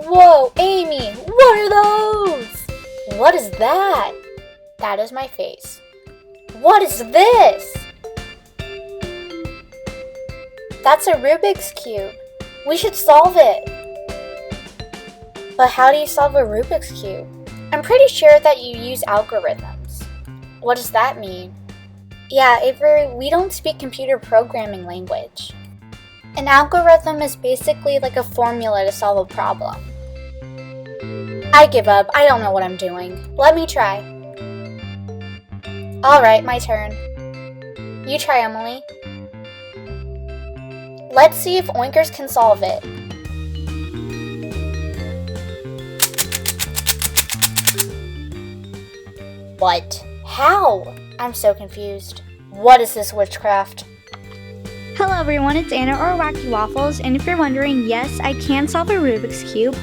Whoa, Amy, what are those? What is that? That is my face. What is this? That's a Rubik's Cube. We should solve it. But how do you solve a Rubik's Cube? I'm pretty sure that you use algorithms. What does that mean? Yeah, Avery, we don't speak computer programming language. An algorithm is basically like a formula to solve a problem. I give up. I don't know what I'm doing. Let me try. Alright, my turn. You try, Emily. Let's see if Oinkers can solve it. What? How? I'm so confused. What is this witchcraft? Hello everyone, it's Anna or WackyWafflez, and if you're wondering, yes, I can solve a Rubik's Cube.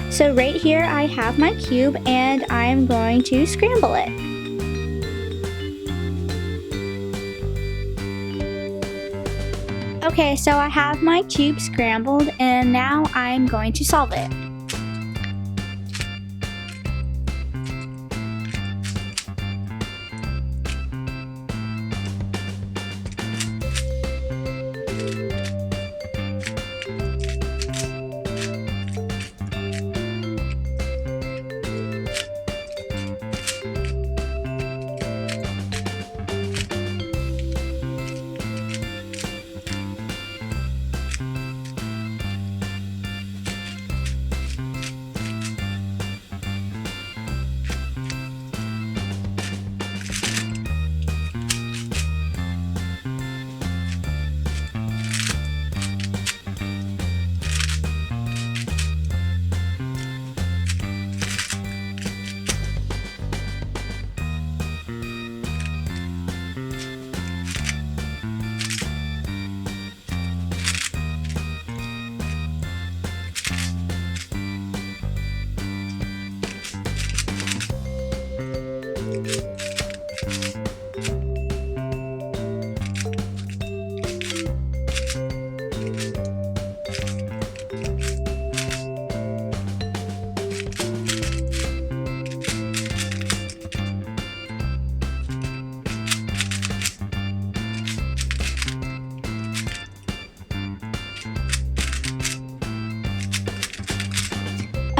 So right here I have my cube and I'm going to scramble it. Okay, so I have my cube scrambled and now I'm going to solve it.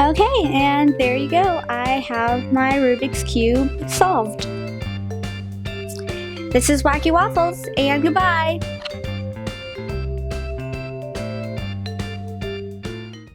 Okay, and there you go. I have my Rubik's Cube solved. This is WackyWafflez, and goodbye!